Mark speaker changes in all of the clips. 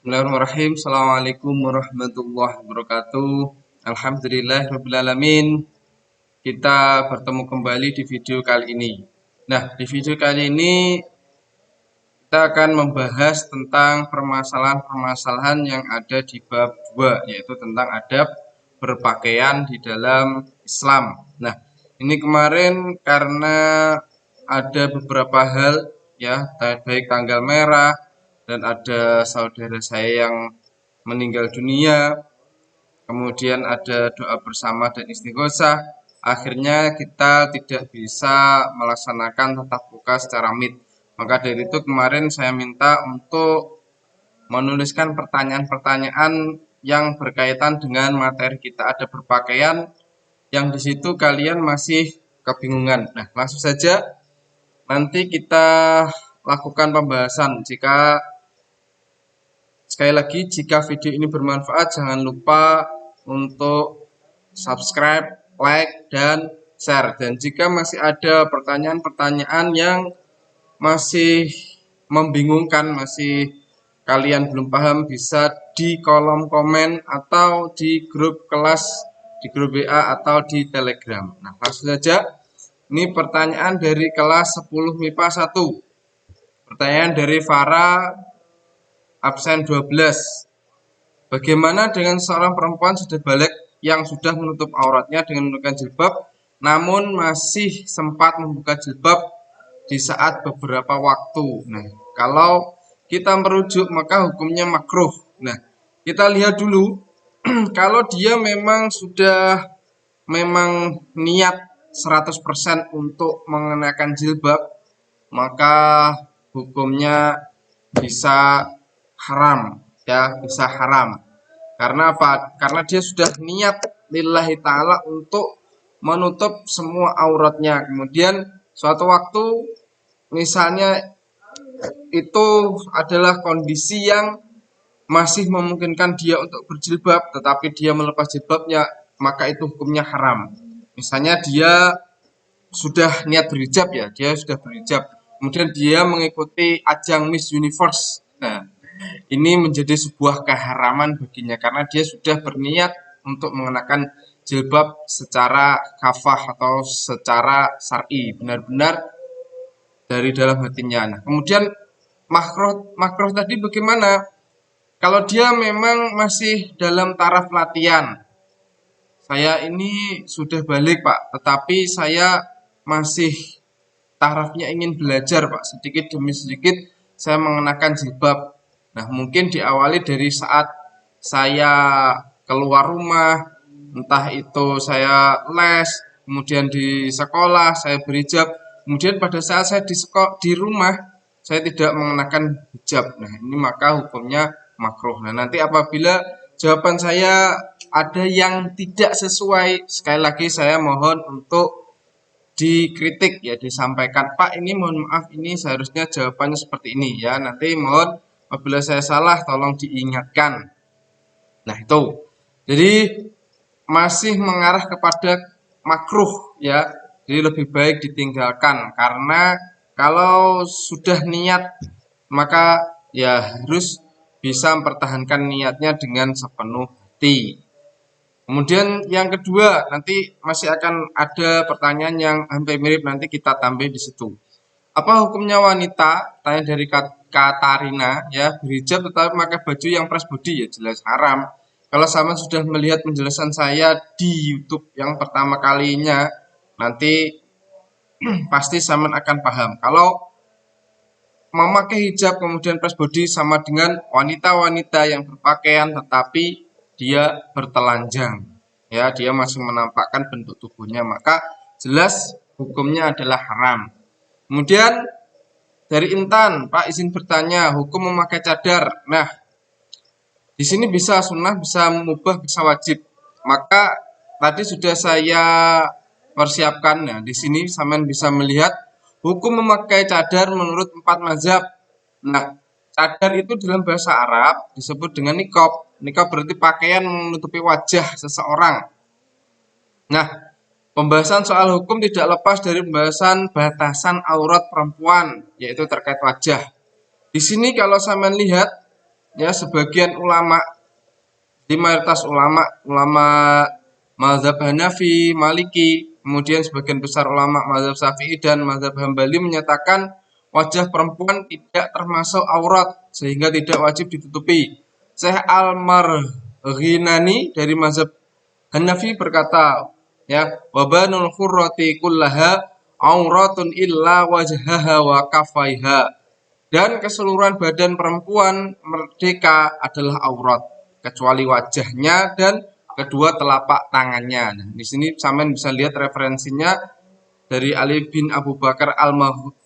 Speaker 1: Bismillahirrahmanirrahim. Assalamualaikum warahmatullahi wabarakatuh. Alhamdulillahirrahmanirrahim. Kita bertemu kembali di video kali ini. Nah, di video kali ini kita akan membahas tentang permasalahan-permasalahan yang ada di bab 2, yaitu tentang adab berpakaian di dalam Islam. Nah, ini kemarin karena ada beberapa hal ya, baik tanggal merah dan ada saudara saya yang meninggal dunia, kemudian ada doa bersama dan istighosah. Akhirnya kita tidak bisa melaksanakan tatap muka secara meet. Maka dari itu kemarin saya minta untuk menuliskan pertanyaan-pertanyaan yang berkaitan dengan materi kita ada berpakaian, yang di situ kalian masih kebingungan. Nah, langsung saja nanti kita lakukan pembahasan. Sekali lagi, jika video ini bermanfaat, jangan lupa untuk subscribe, like, dan share. Dan jika masih ada pertanyaan-pertanyaan yang masih membingungkan, masih kalian belum paham, bisa di kolom komen atau di grup kelas, di grup WA atau di Telegram. Nah, langsung saja. Ini pertanyaan dari kelas 10 MIPA 1. Pertanyaan dari Farah, absen 12. Bagaimana dengan seorang perempuan sudah balik yang sudah menutup auratnya dengan menggunakan jilbab, namun masih sempat membuka jilbab di saat beberapa waktu? Nah, kalau kita merujuk maka hukumnya makruh. Nah, kita lihat dulu kalau dia memang sudah niat 100% untuk mengenakan jilbab, maka hukumnya bisa haram, ya, bisa haram. Karena apa? Karena dia sudah niat lillahi ta'ala untuk menutup semua auratnya. Kemudian suatu waktu misalnya itu adalah kondisi yang masih memungkinkan dia untuk berjilbab, tetapi dia melepas jilbabnya, maka itu hukumnya haram. Misalnya dia sudah niat berhijab, ya, dia sudah berhijab, kemudian dia mengikuti ajang Miss Universe. Nah, ini menjadi sebuah keharaman baginya karena dia sudah berniat untuk mengenakan jilbab secara kafah atau secara syar'i, benar-benar dari dalam hatinya. Nah, kemudian makruh tadi bagaimana? Kalau dia memang masih dalam taraf latihan, saya ini sudah balik, Pak, tetapi saya masih tarafnya ingin belajar, Pak. Sedikit demi sedikit saya mengenakan jilbab. Nah, mungkin diawali dari saat saya keluar rumah, entah itu saya les, kemudian di sekolah saya berhijab, kemudian pada saat saya di rumah saya tidak mengenakan hijab. Nah, ini maka hukumnya makruh. Nah, nanti apabila jawaban saya ada yang tidak sesuai, sekali lagi saya mohon untuk dikritik, ya, disampaikan, Pak, ini mohon maaf, ini seharusnya jawabannya seperti ini, ya. Nanti mohon apabila saya salah tolong diingatkan. Nah, itu. Jadi masih mengarah kepada makruh, ya. Jadi lebih baik ditinggalkan karena kalau sudah niat maka ya harus bisa mempertahankan niatnya dengan sepenuh hati. Kemudian yang kedua, nanti masih akan ada pertanyaan yang hampir mirip, nanti kita tambah di situ. Apa hukumnya wanita? Tanya dari Katarina, ya, berhijab tetapi pakai baju yang press body, ya jelas haram. Kalau sama sudah melihat penjelasan saya di YouTube yang pertama kalinya, nanti pasti sama akan paham. Kalau memakai hijab kemudian press body sama dengan wanita-wanita yang berpakaian tetapi dia bertelanjang, ya, dia masih menampakkan bentuk tubuhnya, maka jelas hukumnya adalah haram. Kemudian dari Intan, Pak, izin bertanya, hukum memakai cadar. Nah, di sini bisa sunnah, bisa mubah, bisa wajib. Maka tadi sudah saya persiapkan. Nah, di sini sampean bisa melihat hukum memakai cadar menurut 4 mazhab. Nah, cadar itu dalam bahasa Arab disebut dengan niqab. Niqab berarti pakaian menutupi wajah seseorang. Nah, pembahasan soal hukum tidak lepas dari pembahasan batasan aurat perempuan, yaitu terkait wajah. Di sini kalau sampean lihat, ya sebagian ulama, di mayoritas ulama mazhab Hanafi, Maliki, kemudian sebagian besar ulama mazhab Syafi'i dan mazhab Hambali menyatakan wajah perempuan tidak termasuk aurat sehingga tidak wajib ditutupi. Syekh Al-Marghinani dari mazhab Hanafi berkata, ya, wabanul khurrati kullaha auratun illa wajhaha wa kafaiha. Dan keseluruhan badan perempuan merdeka adalah aurat kecuali wajahnya dan kedua telapak tangannya. Nah, di sini sampean bisa lihat referensinya dari Ali bin Abu Bakar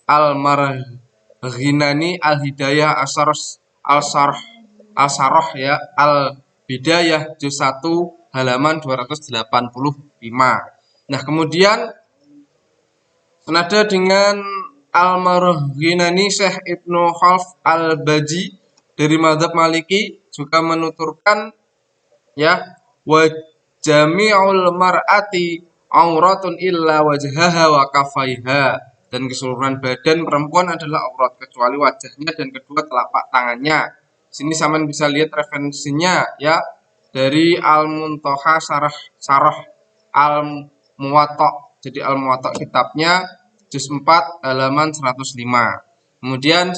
Speaker 1: Al-Marghinani Al-Hidayah Al-Sarah ya Al-Bidayah juz 1 halaman 285. Nah, kemudian senada dengan Al-Marghinani, Syekh Ibnu Khalaf Al-Baji dari mazhab Maliki juga menuturkan, ya, wa jami'ul mar'ati auratun illa wajhaha wa kafaiha, dan keseluruhan badan perempuan adalah aurat kecuali wajahnya dan kedua telapak tangannya. Sini sampean bisa lihat referensinya, ya, dari Al-Muntaha Sarah Al-Muwatta. Jadi Al-Muwatta kitabnya juz 4 halaman 105. Kemudian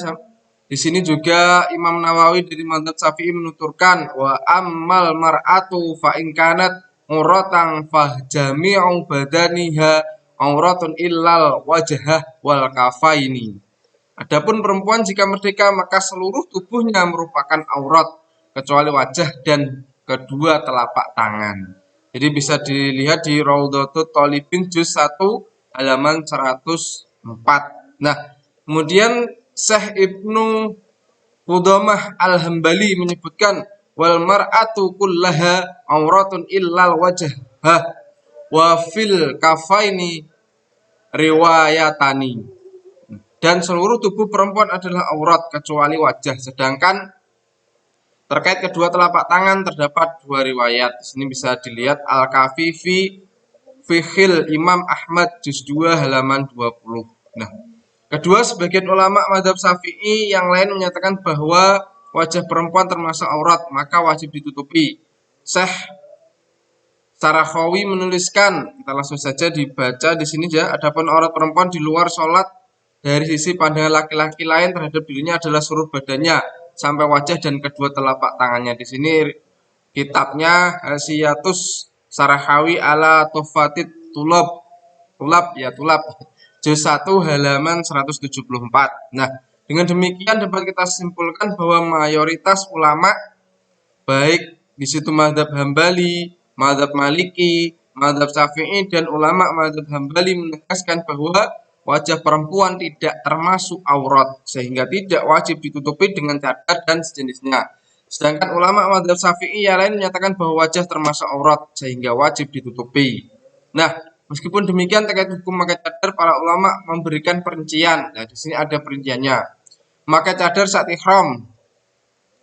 Speaker 1: di sini juga Imam Nawawi dari mazhab Syafi'i menuturkan wa ammal mar'atu fa in kanat muratan fa jami'u badaniha auratun illal wajhah wal kafaini. Adapun perempuan jika merdeka maka seluruh tubuhnya merupakan aurat kecuali wajah dan kedua telapak tangan. Jadi bisa dilihat di Raudhatut Thalibin juz 1 halaman 104. Nah, kemudian Syekh Ibnu Qudamah Al-Hambali menyebutkan wal mar'atu kullaha auratun illal wajhah wa fil kafaini riwayatani. Dan seluruh tubuh perempuan adalah aurat kecuali wajah. Sedangkan terkait kedua telapak tangan terdapat dua riwayat. Di sini bisa dilihat Al-Kafi fi Fikhil Imam Ahmad juz 2 halaman 20. Nah, kedua sebagian ulama mazhab Syafi'i yang lain menyatakan bahwa wajah perempuan termasuk aurat, maka wajib ditutupi. Syekh Sarakhawi menuliskan, kita langsung saja dibaca di sini ya. Adapun aurat perempuan di luar sholat dari sisi pandangan laki-laki lain terhadap dirinya adalah seluruh badannya sampai wajah dan kedua telapak tangannya. Di sini kitabnya Hasiyatus Sarakhawi ala Tufatit Tulab juz 1 halaman 174. Nah, dengan demikian dapat kita simpulkan bahwa mayoritas ulama baik di situ mazhab Hambali, mazhab Maliki, mazhab Syafi'i dan ulama mazhab Hambali menegaskan bahwa wajah perempuan tidak termasuk aurat sehingga tidak wajib ditutupi dengan cadar dan sejenisnya. Sedangkan ulama mazhab Syafi'i yang lain menyatakan bahwa wajah termasuk aurat sehingga wajib ditutupi. Nah, meskipun demikian terkait hukum memakai cadar para ulama memberikan perincian. Nah, di sini ada perinciannya. Memakai cadar saat ihram.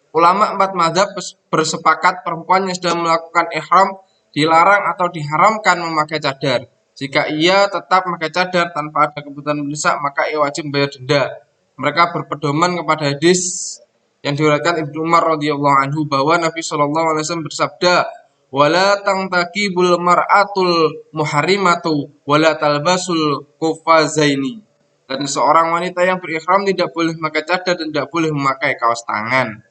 Speaker 1: Ulama 4 mazhab bersepakat perempuan yang sedang melakukan ihram dilarang atau diharamkan memakai cadar. Jika ia tetap memakai cadar tanpa ada kebutuhan mendesak, maka ia wajib membayar denda. Mereka berpedoman kepada hadis yang diriwayatkan Ibnu Umar radhiyallahu anhu bahwa Nabi sallallahu alaihi wasallam bersabda, "Wala tangtakibul mar'atul muharrimatu wala talbasul qufazaini." Dan seorang wanita yang berihram tidak boleh memakai cadar dan tidak boleh memakai kaos tangan.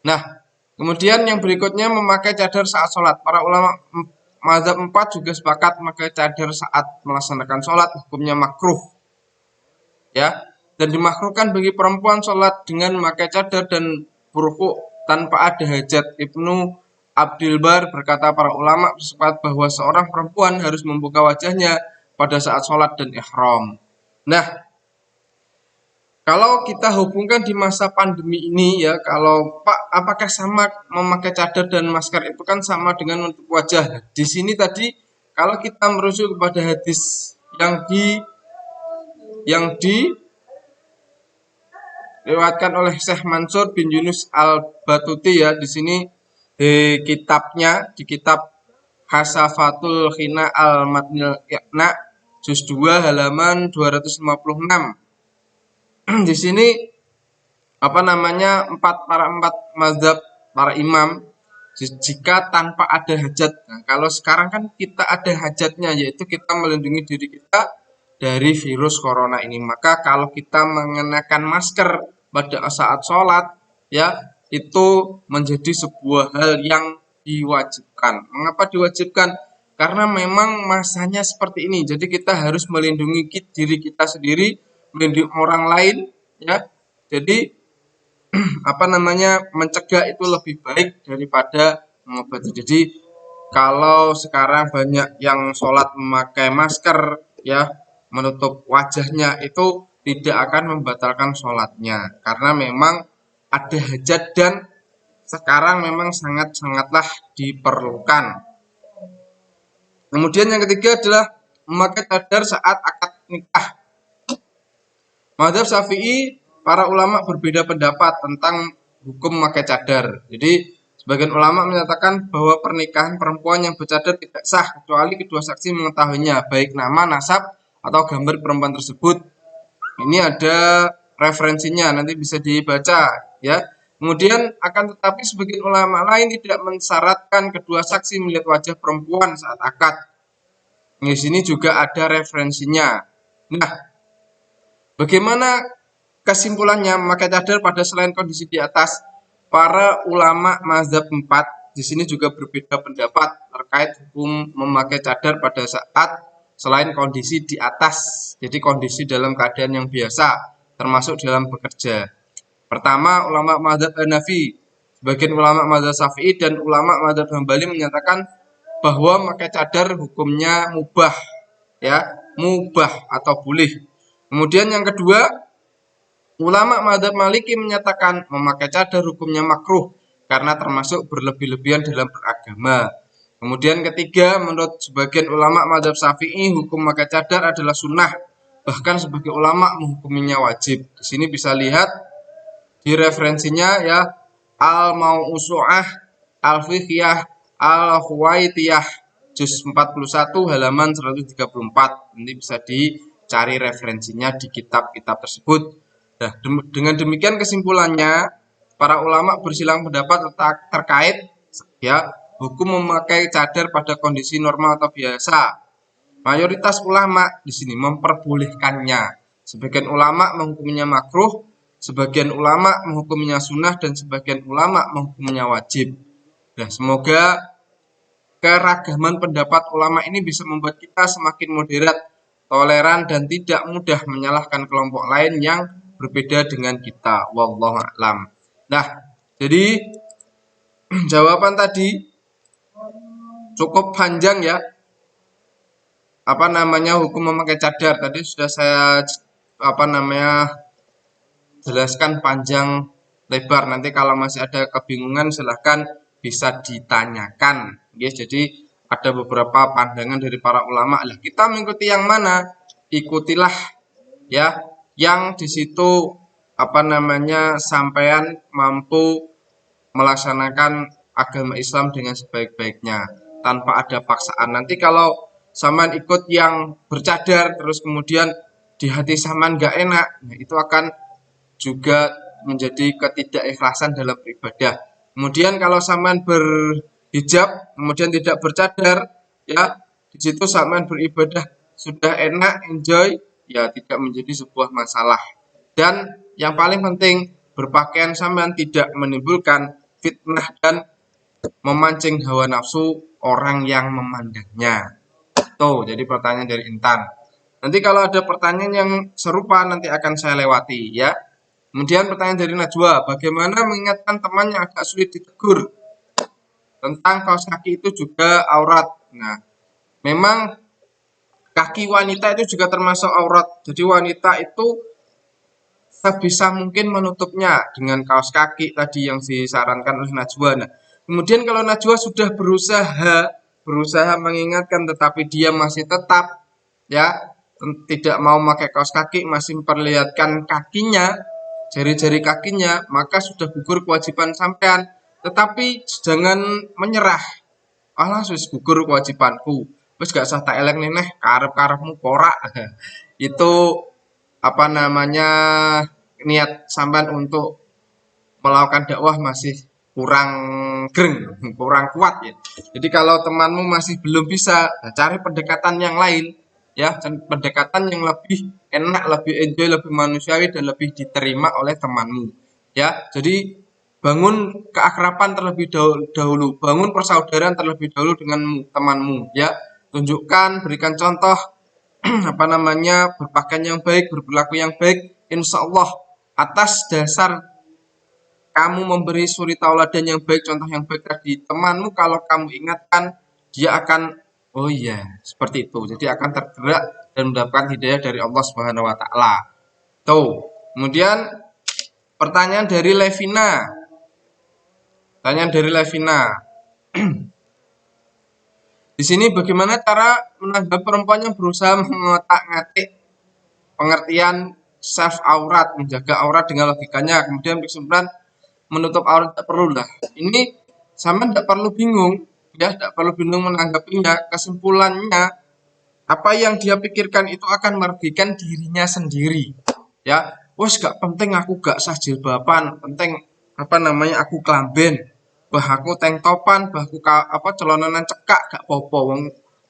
Speaker 1: Nah, kemudian yang berikutnya memakai cadar saat sholat. Para ulama mazhab 4 juga sepakat memakai cadar saat melaksanakan sholat hukumnya makruh, ya, dan dimakruhkan bagi perempuan sholat dengan memakai cadar dan burku tanpa ada hajat. Ibnu Abdul Bar berkata para ulama bersepakat bahwa seorang perempuan harus membuka wajahnya pada saat sholat dan ihram. Nah, kalau kita hubungkan di masa pandemi ini ya, kalau Pak, apakah sama memakai cadar dan masker itu kan sama dengan menutup wajah? Di sini tadi kalau kita merujuk kepada hadis yang diriwayatkan oleh Syekh Mansur bin Yunus Al-Batuti ya, di sini di kitab Hasafatul Khina Al-Matnil Iqna juz 2 halaman 256. Di sini empat mazhab para imam jika tanpa ada hajat. Nah, kalau sekarang kan kita ada hajatnya, yaitu kita melindungi diri kita dari virus corona ini. Maka kalau kita mengenakan masker pada saat sholat, ya itu menjadi sebuah hal yang diwajibkan. Mengapa diwajibkan? Karena memang masanya seperti ini. Jadi kita harus melindungi diri kita sendiri, melindungi orang lain, ya. Jadi mencegah itu lebih baik daripada mengobati. Jadi kalau sekarang banyak yang sholat memakai masker, ya menutup wajahnya, itu tidak akan membatalkan sholatnya karena memang ada hajat dan sekarang memang sangatlah diperlukan. Kemudian yang ketiga adalah memakai cadar saat akad nikah. Mazhab Syafi'i, para ulama berbeda pendapat tentang hukum memakai cadar. Jadi sebagian ulama menyatakan bahwa pernikahan perempuan yang bercadar tidak sah kecuali kedua saksi mengetahuinya, baik nama, nasab, atau gambar perempuan tersebut. Ini ada referensinya, nanti bisa dibaca, ya. Kemudian akan tetapi sebagian ulama lain tidak mensyaratkan kedua saksi melihat wajah perempuan saat akad. Di sini juga ada referensinya. Nah, bagaimana kesimpulannya memakai cadar pada selain kondisi di atas? Para ulama mazhab 4 di sini juga berbeda pendapat terkait hukum memakai cadar pada saat selain kondisi di atas. Jadi kondisi dalam keadaan yang biasa, termasuk dalam bekerja. Pertama, ulama mazhab Hanafi, sebagian ulama mazhab Syafi'i dan ulama mazhab Hambali menyatakan bahwa memakai cadar hukumnya mubah, ya, mubah atau boleh. Kemudian yang kedua, ulama mazhab Maliki menyatakan memakai cadar hukumnya makruh karena termasuk berlebih-lebihan dalam beragama. Kemudian ketiga, menurut sebagian ulama mazhab Syafi'i, hukum memakai cadar adalah sunnah. Bahkan sebagai ulama menghukuminya wajib. Di sini bisa lihat di referensinya, ya, Al-Mausu'ah Al-Fiqhiyah Al-Huwaitiyah juz 41 halaman 134. Nanti bisa dicari referensinya di kitab-kitab tersebut. Nah, dengan demikian kesimpulannya, para ulama bersilang pendapat terkait, ya, hukum memakai cadar pada kondisi normal atau biasa. Mayoritas ulama di sini memperbolehkannya. Sebagian ulama menghukumnya makruh, sebagian ulama menghukumnya sunnah, dan sebagian ulama menghukumnya wajib. Nah, semoga keragaman pendapat ulama ini bisa membuat kita semakin moderat, toleran, dan tidak mudah menyalahkan kelompok lain yang berbeda dengan kita. Wallahu a'lam. Nah, jadi jawaban tadi cukup panjang, ya. Hukum memakai cadar tadi sudah saya jelaskan panjang lebar. Nanti kalau masih ada kebingungan silahkan bisa ditanyakan. Yes, jadi ada beberapa pandangan dari para ulama. Lah, kita mengikuti yang mana? Ikutilah, ya, yang di situ sampean mampu melaksanakan agama Islam dengan sebaik-baiknya tanpa ada paksaan. Nanti kalau sampean ikut yang bercadar terus kemudian di hati sampean gak enak, nah itu akan juga menjadi ketidakikhlasan dalam beribadah. Kemudian kalau sampean berhijab kemudian tidak bercadar, ya, di situ sampean beribadah sudah enak, enjoy, ya tidak menjadi sebuah masalah. Dan yang paling penting, berpakaian sampean tidak menimbulkan fitnah dan memancing hawa nafsu orang yang memandangnya. Tuh, jadi pertanyaan dari Intan. Nanti kalau ada pertanyaan yang serupa nanti akan saya lewati, ya. Kemudian pertanyaan dari Najwa, bagaimana mengingatkan teman yang agak sulit ditegur tentang kaos kaki itu juga aurat. Nah, memang kaki wanita itu juga termasuk aurat. Jadi wanita itu sebisa mungkin menutupnya dengan kaos kaki tadi yang disarankan oleh Najwa. Nah, kemudian kalau Najwa sudah berusaha mengingatkan tetapi dia masih tetap, ya, tidak mau pakai kaos kaki, masih memperlihatkan kakinya, jari-jari kakinya, maka sudah gugur kewajiban sampean. Tetapi jangan menyerah. Alah, wis gugur kewajibanku. Wis gak usah tak eleng neh karep-karepmu porak. Itu niat sampean untuk melakukan dakwah masih kurang greng, kurang kuat ya. Jadi kalau temanmu masih belum bisa, nah cari pendekatan yang lain ya, pendekatan yang lebih enak, lebih enjoy, lebih manusiawi dan lebih diterima oleh temanmu. Ya, jadi bangun keakraban terlebih dahulu, bangun persaudaraan terlebih dahulu dengan temanmu ya. Tunjukkan, berikan contoh apa namanya, berpakaian yang baik, berperilaku yang baik, insya Allah atas dasar kamu memberi suri tauladan yang baik, contoh yang baik tadi, temanmu kalau kamu ingatkan, dia akan, oh iya, seperti itu. Jadi akan tergerak dan mendapatkan hidayah dari Allah Subhanahu wa taala. Tuh. Kemudian pertanyaan dari Levina. Pertanyaan dari Levina. Di sini bagaimana cara menanggapi perempuan yang berusaha mengotak-ngatik pengertian self aurat, menjaga aurat dengan logikanya, kemudian berkesimpulan menutup aurat tidak perlu lah. Ini sama tidak perlu bingung, ya, tidak perlu bingung menanggapinya. Kesimpulannya, apa yang dia pikirkan itu akan merugikan dirinya sendiri. Ya, wes gak penting aku gak sah jilbaban, penting apa namanya aku klamben, bah aku tank topan, bah aku apa celonanan cekak gak popo,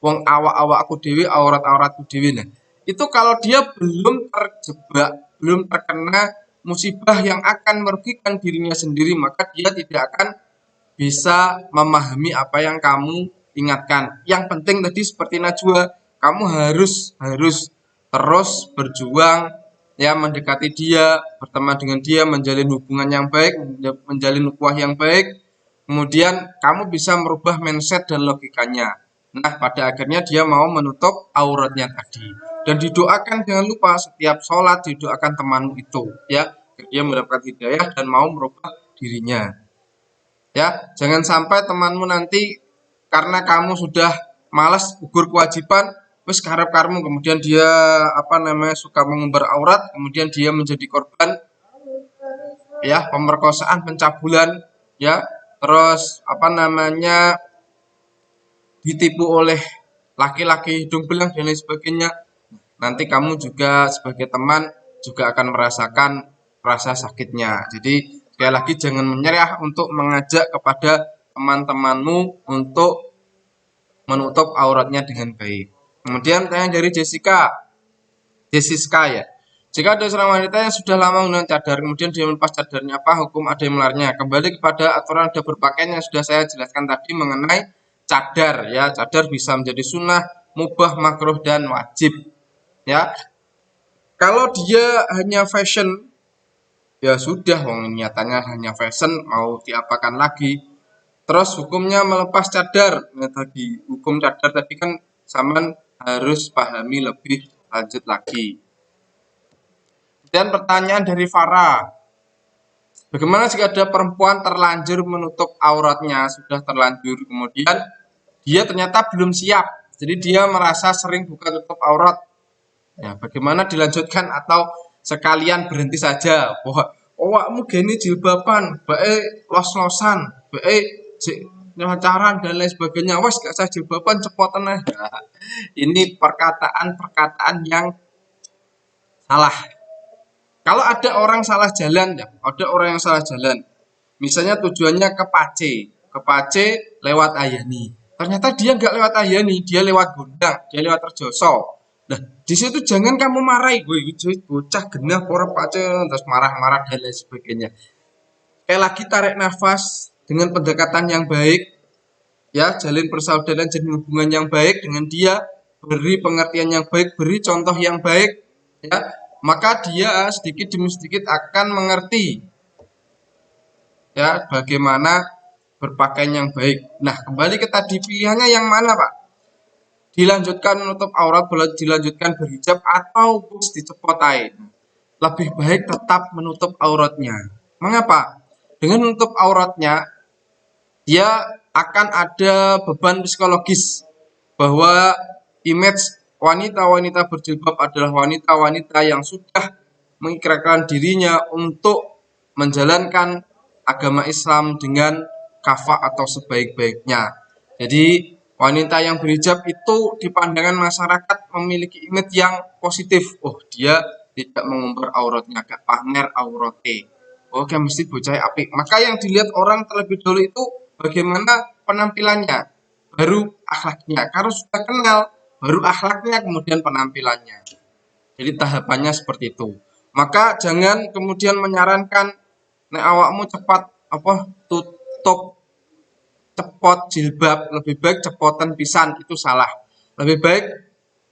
Speaker 1: wong awak-awak aku dewi, aurat-auratku dewi. Nah, itu kalau dia belum terjebak, belum terkena musibah yang akan merugikan dirinya sendiri, maka dia tidak akan bisa memahami apa yang kamu ingatkan. Yang penting tadi seperti Najwa, kamu harus terus berjuang ya, mendekati dia, berteman dengan dia, menjalin hubungan yang baik, menjalin ukhuwah yang baik. Kemudian kamu bisa merubah mindset dan logikanya. Nah, pada akhirnya dia mau menutup auratnya tadi. Dan didoakan, jangan lupa setiap sholat didoakan temanmu itu ya, dia mendapatkan hidayah dan mau merubah dirinya. Ya, jangan sampai temanmu nanti karena kamu sudah malas gugur kewajiban, wis karep-karepmu, kemudian dia apa namanya suka mengumbar aurat, kemudian dia menjadi korban ya pemerkosaan, pencabulan ya, terus apa namanya ditipu oleh laki-laki hidung belang dan lain sebagainya. Nanti kamu juga sebagai teman juga akan merasakan rasa sakitnya. Jadi sekali lagi jangan menyerah untuk mengajak kepada teman-temanmu untuk menutup auratnya dengan baik. Kemudian tanya dari Jessica ya. Jika ada seorang wanita yang sudah lama menggunakan cadar, kemudian dia melepas cadarnya, apa hukum ada yang melarangnya? Kembali kepada aturan ada berpakaian yang sudah saya jelaskan tadi mengenai cadar ya. Cadar bisa menjadi sunnah, mubah, makruh dan wajib ya. Kalau dia hanya fashion, ya sudah, wong nyatanya hanya fashion, mau diapakan lagi. Terus hukumnya melepas cadar. Nah, tadi hukum cadar tadi kan Saman harus pahami lebih lanjut lagi. Dan pertanyaan dari Farah, bagaimana jika ada perempuan terlanjur menutup auratnya, sudah terlanjur, kemudian dia ternyata belum siap, jadi dia merasa sering buka tutup aurat. Ya, bagaimana dilanjutkan atau sekalian berhenti saja? Wah, awakmu gini jilbaban, bae los-losan, bae pacaran dan lain sebagainya. Wes gak usah jilbaban cepotan nah. Ini perkataan-perkataan yang salah. Kalau ada orang salah jalan ya, ada orang yang salah jalan. Misalnya tujuannya ke Pace lewat Ayani. Ternyata dia nggak lewat Ayani, dia lewat Gondang, dia lewat Terjoso. Nah, di situ jangan kamu marahi, gue bocah genah orang Pace terus marah-marah dan lain sebagainya. Sekali lagi tarik nafas dengan pendekatan yang baik, ya, jalin persaudaraan, jalin hubungan yang baik dengan dia, beri pengertian yang baik, beri contoh yang baik, ya, maka dia sedikit demi sedikit akan mengerti ya bagaimana berpakaian yang baik. Nah, kembali ke tadi pilihannya yang mana, Pak? Dilanjutkan menutup aurat, boleh dilanjutkan berhijab atau bus dicepotai. Lebih baik tetap menutup auratnya. Mengapa? Dengan menutup auratnya, dia akan ada beban psikologis bahwa image wanita-wanita berjilbab adalah wanita-wanita yang sudah mengikrarkan dirinya untuk menjalankan agama Islam dengan kafah atau sebaik-baiknya. Jadi wanita yang berhijab itu di pandangan masyarakat memiliki image yang positif. Oh, dia tidak mengumbar auratnya, gak pamer aurate. oke mesti bocah apik. Maka yang dilihat orang terlebih dahulu itu bagaimana penampilannya, baru akhlaknya. Kalau sudah kenal, baru akhlaknya, kemudian penampilannya. Jadi tahapannya seperti itu. Maka jangan kemudian menyarankan nek awakmu cepat apa tutup cepot jilbab, lebih baik cepotan pisan, itu salah. Lebih baik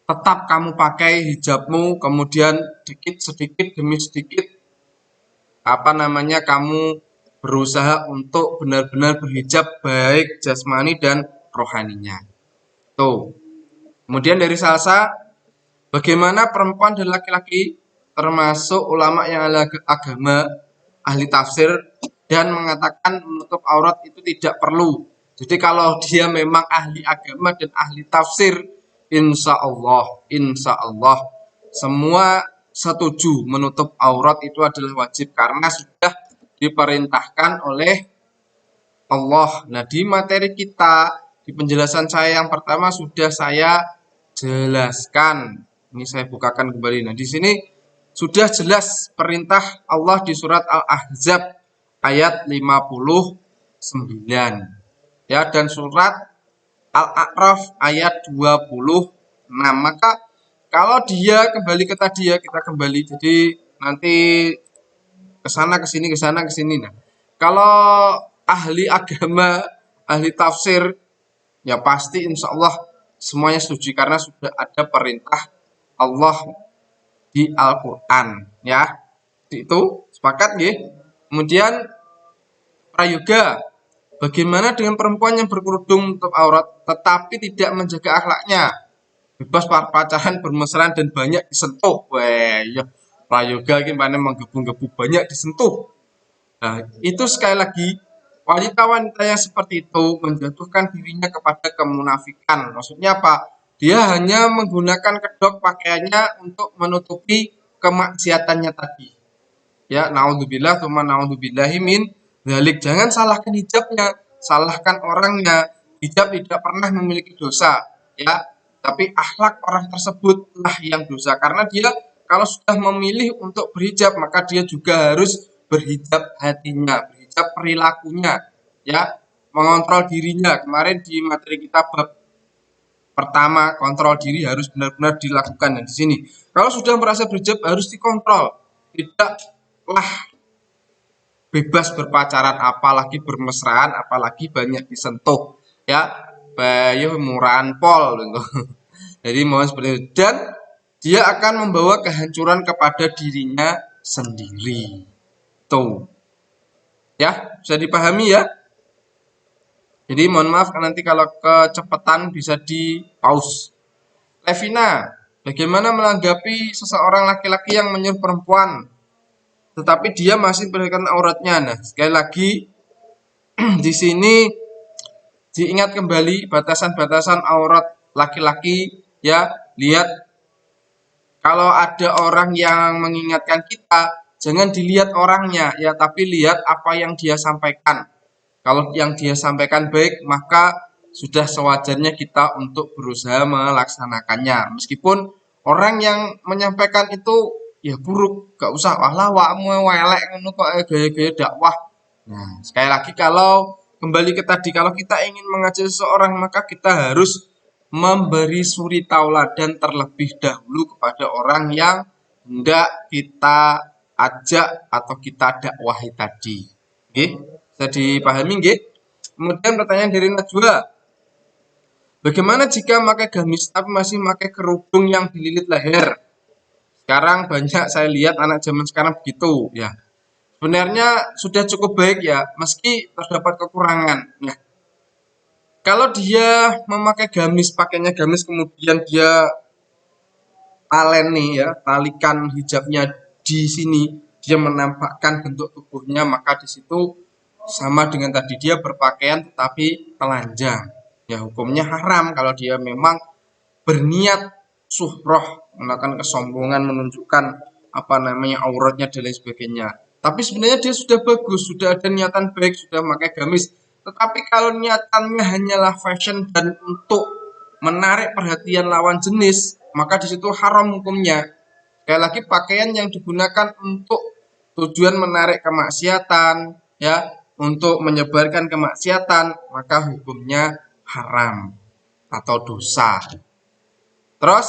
Speaker 1: tetap kamu pakai hijabmu, kemudian sedikit sedikit demi sedikit kamu berusaha untuk benar-benar berhijab baik jasmani dan rohaninya. Tuh. Kemudian dari salsa, bagaimana perempuan dan laki-laki termasuk ulama yang ahli agama, ahli tafsir, dan mengatakan menutup aurat itu tidak perlu. Jadi kalau dia memang ahli agama dan ahli tafsir, insya Allah semua setuju menutup aurat itu adalah wajib karena sudah diperintahkan oleh Allah. Nah, di materi kita, di penjelasan saya yang pertama sudah saya jelaskan. Ini saya bukakan kembali. Nah, di sini sudah jelas perintah Allah di surat Al-Ahzab ayat 59. Ya, dan surat Al-A'raf ayat 26. Maka kalau dia kembali ke tadi ya, kita kembali. Jadi nanti ke sana ke sini ke sana ke sini. Nah, kalau ahli agama, ahli tafsir, ya pasti insya Allah semuanya setuju karena sudah ada perintah Allah di Al-Quran, ya. Itu sepakat ya. Kemudian prayoga, bagaimana dengan perempuan yang berkerudung menutup aurat tetapi tidak menjaga akhlaknya, bebas pacaran, bermesraan dan banyak disentuh. Wah, ya prayoga ini mana menggebu-gebu banyak disentuh. Nah, itu sekali lagi wanita-wanita yang seperti itu menjatuhkan dirinya kepada kemunafikan. Maksudnya apa? Dia hanya menggunakan kedok pakaiannya untuk menutupi kemaksiatannya tadi. Ya, naudzubillah, tsumma naudzubillahi min dzalik. Jangan salahkan hijabnya, salahkan orangnya. Hijab tidak pernah memiliki dosa, ya. Tapi akhlak orang tersebutlah yang dosa karena dia kalau sudah memilih untuk berhijab maka dia juga harus berhijab hatinya, berhijab perilakunya, ya, mengontrol dirinya. Kemarin di materi kita bab pertama, kontrol diri harus benar-benar dilakukan. Dan di sini, kalau sudah merasa berhijab harus dikontrol, tidaklah bebas berpacaran, apalagi bermesraan, apalagi banyak disentuh, ya, bayu murahan pol, gitu. Jadi mohon seperti itu. Dan dia akan membawa kehancuran kepada dirinya sendiri. Tuh. Ya, bisa dipahami ya. Jadi mohon maaf nanti kalau kecepatan bisa di pause. Levina, bagaimana menanggapi seseorang laki-laki yang menyuruh perempuan tetapi dia masih memperlihatkan auratnya? Nah, sekali lagi di sini diingat kembali batasan-batasan aurat laki-laki ya. Lihat kalau ada orang yang mengingatkan kita, jangan dilihat orangnya ya, tapi lihat apa yang dia sampaikan. Kalau yang dia sampaikan baik, maka sudah sewajarnya kita untuk berusaha melaksanakannya. Meskipun orang yang menyampaikan itu ya buruk, gak usah walah wakmu welek ngono kok gaya-gaya dakwah. Nah, sekali lagi kalau kembali ke tadi, kalau kita ingin mengajak seseorang maka kita harus memberi suri tauladan terlebih dahulu kepada orang yang hendak kita ajak atau kita dakwahi tadi. Oke? Bisa dipahami nggih? Kemudian pertanyaan dari Najwa. Bagaimana jika pakai gamis tapi masih pakai kerudung yang dililit leher? Sekarang banyak saya lihat anak zaman sekarang begitu ya. Sebenarnya sudah cukup baik ya, meski terdapat kekurangan. Nah, kalau dia memakai gamis, pakainya gamis kemudian dia talen nih ya, talikan hijabnya di sini, dia menampakkan bentuk tubuhnya, maka di situ sama dengan tadi dia berpakaian tetapi telanjang. Ya hukumnya haram kalau dia memang berniat suhroh, melakukan kesombongan, menunjukkan auratnya dan lain sebagainya. Tapi sebenarnya dia sudah bagus, sudah ada niatan baik, sudah memakai gamis. Tetapi kalau niatannya hanyalah fashion dan untuk menarik perhatian lawan jenis, maka di situ haram hukumnya. Sekali lagi pakaian yang digunakan untuk tujuan menarik kemaksiatan, ya, untuk menyebarkan kemaksiatan, maka hukumnya haram atau dosa. Terus,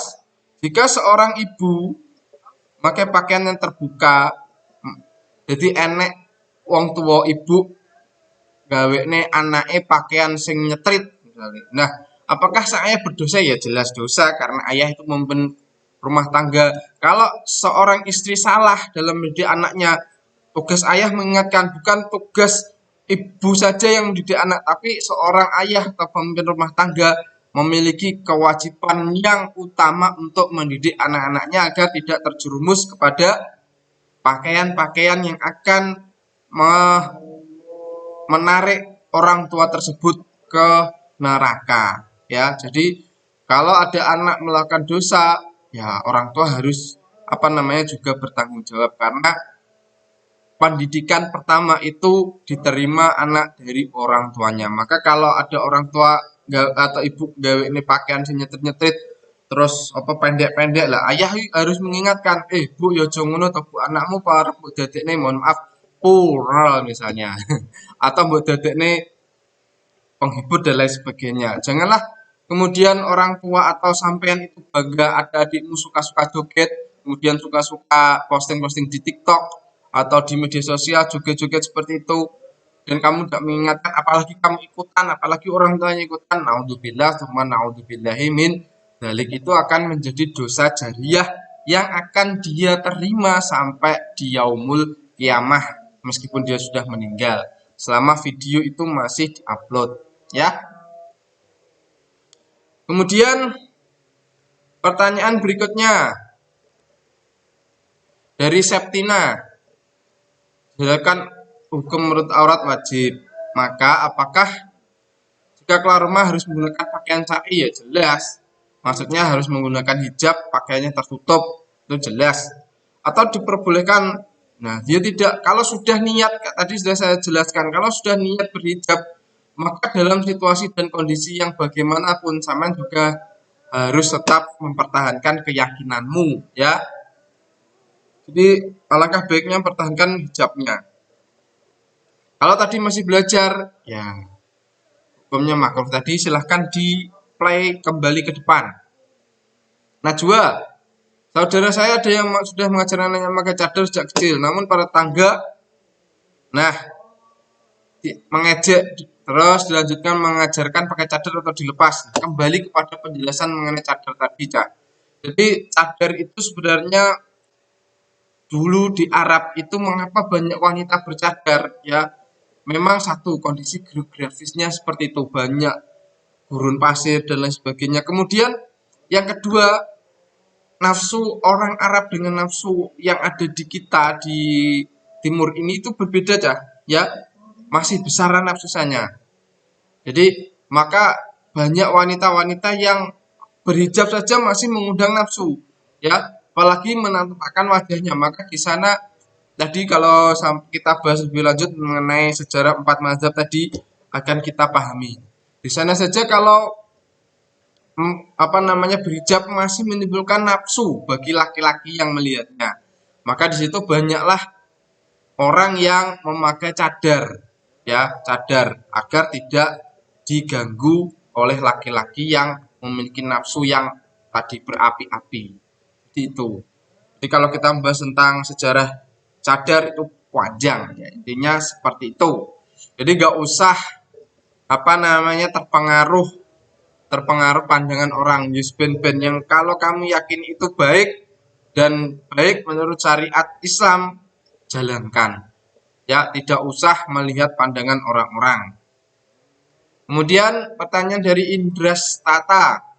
Speaker 1: jika seorang ibu pakai pakaian yang terbuka, jadi enek wong tua ibu gawene anake pakaian sing nyetrit misalnya. Nah, apakah sang ayah berdosa? Ya jelas dosa karena ayah itu memimpin rumah tangga. Kalau seorang istri salah dalam mendidik anaknya, tugas ayah mengingatkan, bukan tugas ibu saja yang mendidik anak, tapi seorang ayah atau pemimpin rumah tangga memiliki kewajiban yang utama untuk mendidik anak-anaknya agar tidak terjerumus kepada pakaian-pakaian yang akan menarik orang tua tersebut ke neraka, ya. Jadi kalau ada anak melakukan dosa, ya orang tua harus juga bertanggung jawab karena pendidikan pertama itu diterima anak dari orang tuanya. Maka kalau ada orang tua atau ibu gawe ini pakaian sing nyetrit-nyetrit terus pendek-pendek lah, ayah harus mengingatkan, bu yo aja ngono to bu, anakmu parep mbok dadekne mohon maaf pural misalnya atau mbok dadekne penghibur dan lain sebagainya. Janganlah kemudian orang tua atau sampean itu bangga ada adikmu suka-suka joget, kemudian suka-suka posting-posting di TikTok atau di media sosial joget-joget seperti itu, dan kamu tidak mengingatkan, apalagi kamu ikutan, apalagi orang tuanya ikutan, naudzubillah, tsumma naudzubillahi min dzalik, itu akan menjadi dosa jariyah yang akan dia terima sampai di yaumul kiamah meskipun dia sudah meninggal, selama video itu masih diupload, ya. Kemudian pertanyaan berikutnya dari Septina, silakan, hukum menurut aurat wajib, maka apakah jika keluar rumah harus menggunakan pakaian syar'i? Ya jelas, maksudnya harus menggunakan hijab, pakaiannya tertutup, itu jelas, atau diperbolehkan. Nah, dia tidak, kalau sudah niat, tadi sudah saya jelaskan, kalau sudah niat berhijab, maka dalam situasi dan kondisi yang bagaimanapun sampean juga harus tetap mempertahankan keyakinanmu, ya. Jadi alangkah baiknya pertahankan hijabnya. Kalau tadi masih belajar, ya hukumnya makruh tadi, silahkan di play kembali ke depan. Najwa, saudara saya ada yang sudah mengajar anaknya pakai cadar sejak kecil, namun para tangga, nah, mengejek, terus dilanjutkan mengajarkan pakai cadar atau dilepas. Kembali kepada penjelasan mengenai cadar tadi, Cak. Jadi cadar itu sebenarnya dulu di Arab itu mengapa banyak wanita bercadar, ya. Memang satu, kondisi geografisnya seperti itu, banyak gurun pasir dan lain sebagainya. Kemudian yang kedua, nafsu orang Arab dengan nafsu yang ada di kita di timur ini itu berbeda, ya. Masih besaran nafsusanya. Jadi maka banyak wanita-wanita yang berhijab saja masih mengundang nafsu, ya, apalagi menampakkan wajahnya. Maka di sana tadi kalau kita bahas lebih lanjut mengenai sejarah 4 mazhab tadi akan kita pahami. Di sana saja kalau berhijab masih menimbulkan nafsu bagi laki-laki yang melihatnya. Maka di situ banyaklah orang yang memakai cadar, ya, cadar agar tidak diganggu oleh laki-laki yang memiliki nafsu yang tadi berapi-api. Itu. Jadi kalau kita membahas tentang sejarah cadar itu panjang, ya, intinya seperti itu. Jadi gak usah terpengaruh pandangan orang ben yang kalau kamu yakin itu baik dan baik menurut syariat Islam, jalankan. Ya, tidak usah melihat pandangan orang-orang. Kemudian pertanyaan dari Indras Tata.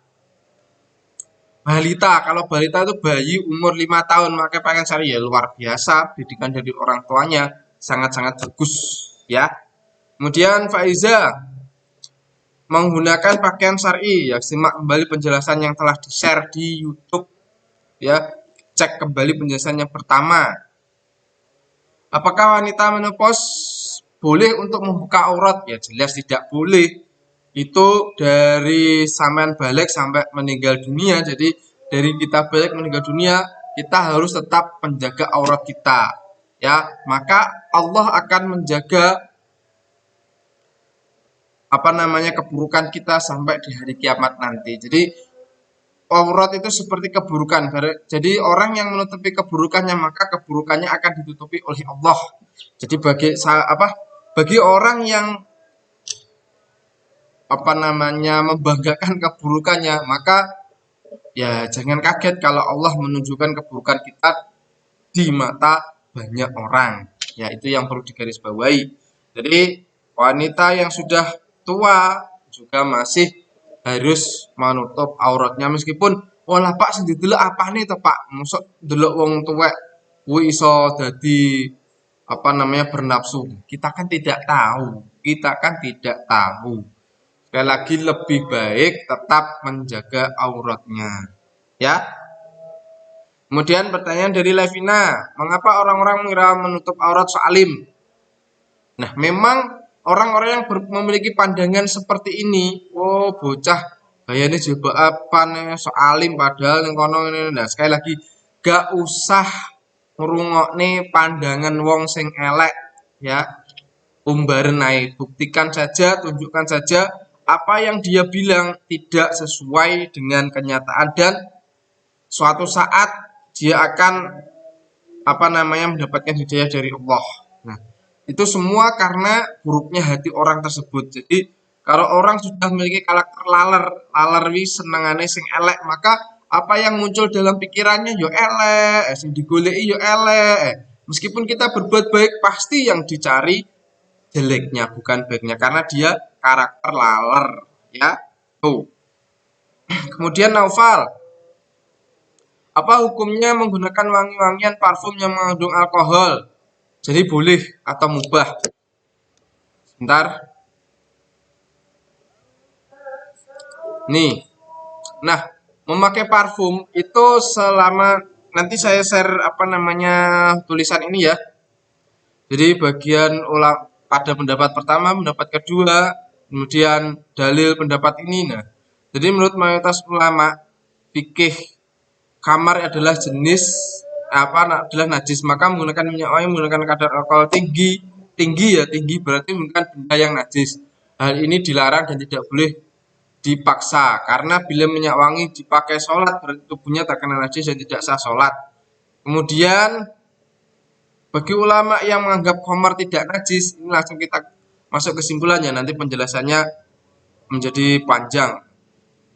Speaker 1: Balita, kalau balita itu bayi umur 5 tahun pakai pakaian syar'i, ya luar biasa, pendidikan dari orang tuanya sangat-sangat bagus, ya. Kemudian Faiza, menggunakan pakaian syar'i, ya simak kembali penjelasan yang telah di-share di YouTube, ya. Cek kembali penjelasan yang pertama. Apakah wanita menopause boleh untuk membuka aurat? Ya jelas tidak boleh. Itu dari sampean balik sampai meninggal dunia. Jadi dari kita balik meninggal dunia, kita harus tetap menjaga aurat kita. ya, maka Allah akan menjaga keburukan kita sampai di hari kiamat nanti. Jadi aurat itu seperti keburukan. Jadi orang yang menutupi keburukannya maka keburukannya akan ditutupi oleh Allah. Jadi bagi orang yang membanggakan keburukannya, maka ya jangan kaget kalau Allah menunjukkan keburukan kita di mata banyak orang. Ya, itu yang perlu digarisbawahi. Jadi wanita yang sudah tua juga masih harus menutup auratnya, meskipun lah Pak sing didelok apane to Pak? Mosok delok wong tuwek kuwi iso dadi bernafsu. Kita kan tidak tahu. Kita kan tidak tahu. Sekali lagi lebih baik tetap menjaga auratnya. Ya. Kemudian pertanyaan dari Levina, mengapa orang-orang mengira menutup aurat soalim? Nah, memang orang-orang yang memiliki pandangan seperti ini, oh bocah bayane coba apa nih soalim padahal ning kono ini. Nah, sekali lagi gak usah ngrungokne pandangan wong sing elek, ya. Umbaren ae, buktikan saja, tunjukkan saja apa yang dia bilang tidak sesuai dengan kenyataan dan suatu saat dia akan mendapatkan hidayah dari Allah. Nah, itu semua karena buruknya hati orang tersebut. Jadi kalau orang sudah memiliki karakter laler wis senengane sing elek, maka apa yang muncul dalam pikirannya yo elek, sing digoleki yo elek. Meskipun kita berbuat baik, pasti yang dicari jeleknya bukan baiknya karena dia karakter laler, ya. Tuh. Kemudian Naufal, apa hukumnya menggunakan wangi-wangian parfum yang mengandung alkohol? Jadi boleh atau mubah? Sebentar. Nih. Nah, memakai parfum itu selama nanti saya share tulisan ini ya. Jadi bagian pada pendapat pertama, pendapat kedua, kemudian dalil pendapat ini. Nah, jadi menurut mayoritas ulama fikih khamar adalah adalah najis, maka menggunakan minyak wangi menggunakan kadar alkohol tinggi berarti menggunakan benda yang najis. Hal ini dilarang dan tidak boleh dipaksa karena bila minyak wangi dipakai sholat berarti tubuhnya terkena najis dan tidak sah sholat. Kemudian bagi ulama yang menganggap khamar tidak najis, ini langsung kita masuk kesimpulannya, nanti penjelasannya menjadi panjang.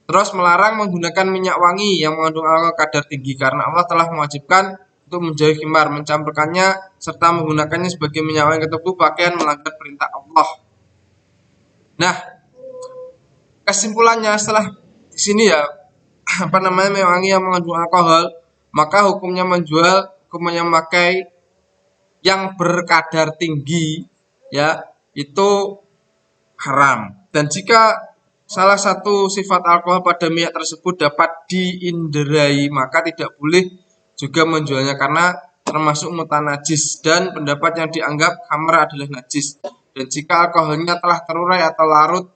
Speaker 1: Terus melarang menggunakan minyak wangi yang mengandung alkohol kadar tinggi karena Allah telah mewajibkan untuk menjauhi khimar, mencampurkannya serta menggunakannya sebagai minyak wangi ke tubuh pakaian melanggar perintah Allah. Nah, kesimpulannya setelah di sini ya minyak wangi yang mengandung alkohol, maka hukumnya memakai yang berkadar tinggi ya itu haram. Dan jika salah satu sifat alkohol pada minyak tersebut dapat diinderai, maka tidak boleh juga menjualnya karena termasuk mutanajis dan pendapat yang dianggap khamar adalah najis. Dan jika alkoholnya telah terurai atau larut,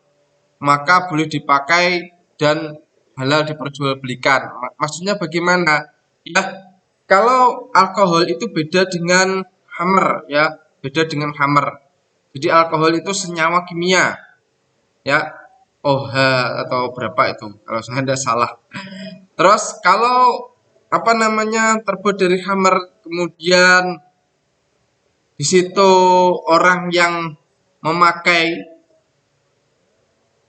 Speaker 1: maka boleh dipakai dan halal diperjualbelikan. Maksudnya bagaimana? Ya, kalau alkohol itu beda dengan khamar ya, beda dengan khamar. Jadi alkohol itu senyawa kimia. Ya, OH atau berapa itu kalau saya tidak salah. Terus kalau terbuat dari khamar, kemudian di situ orang yang memakai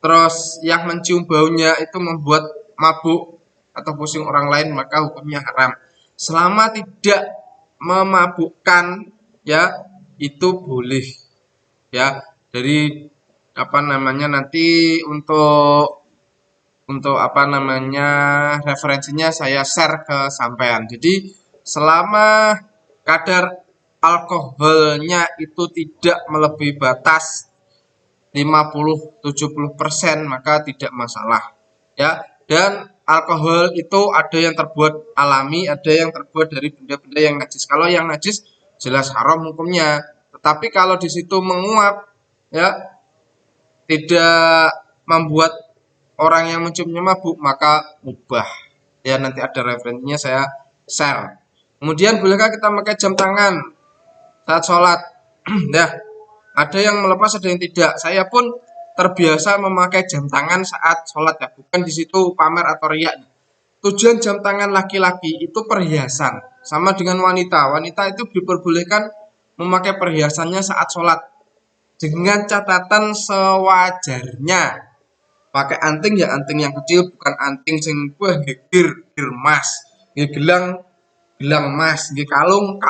Speaker 1: terus yang mencium baunya itu membuat mabuk atau pusing orang lain, maka hukumnya haram. Selama tidak memabukkan ya itu boleh ya. Dari nanti untuk referensinya saya share ke sampean. Jadi selama kadar alkoholnya itu tidak melebihi batas 50-70% maka tidak masalah ya. Dan alkohol itu ada yang terbuat alami, ada yang terbuat dari benda-benda yang najis. Kalau yang najis jelas haram hukumnya. Tetapi kalau di situ menguap ya tidak membuat orang yang menciumnya mabuk maka mubah. Ya nanti ada referensinya saya share. Kemudian bolehkah kita pakai jam tangan? saat sholat. Nah, ada yang melepas, ada yang tidak. Saya pun terbiasa memakai jam tangan saat sholat ya, bukan di situ pamer atau riak. Tujuan jam tangan laki-laki itu perhiasan, sama dengan wanita. Wanita itu diperbolehkan memakai perhiasannya saat sholat dengan catatan sewajarnya. Pakai anting ya anting yang kecil, bukan anting sing wah gir emas, gelang emas, kalung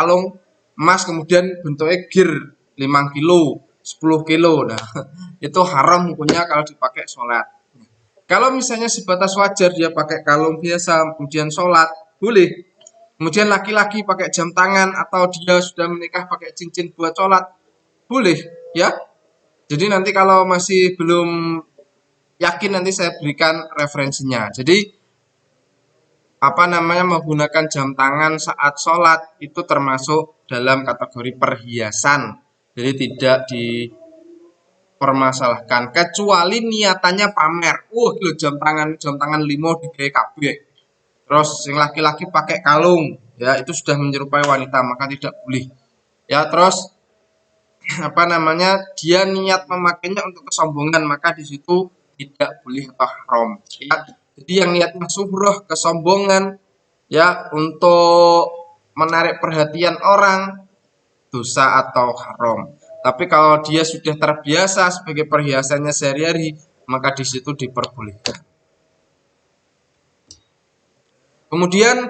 Speaker 1: emas kemudian bentuknya gir 5 kilo, 10 kilo. Nah, itu haram hukumnya kalau dipakai sholat. Kalau misalnya sebatas wajar dia pakai kalung biasa kemudian sholat, boleh. Kemudian laki-laki pakai jam tangan atau dia sudah menikah pakai cincin buat sholat, boleh ya. Jadi nanti kalau masih belum yakin nanti saya berikan referensinya. Jadi menggunakan jam tangan saat sholat itu termasuk dalam kategori perhiasan. Jadi tidak dipermasalahkan kecuali niatannya pamer. Jam tangan limo digawe kabeh. Terus yang laki-laki pakai kalung, ya itu sudah menyerupai wanita maka tidak boleh. Ya, terus dia niat memakainya untuk kesombongan maka di situ tidak boleh atau haram. Ya, jadi yang niatnya syuhrah, kesombongan, ya untuk menarik perhatian orang, dosa atau haram. Tapi kalau dia sudah terbiasa sebagai perhiasannya sehari-hari, maka di situ diperbolehkan. Kemudian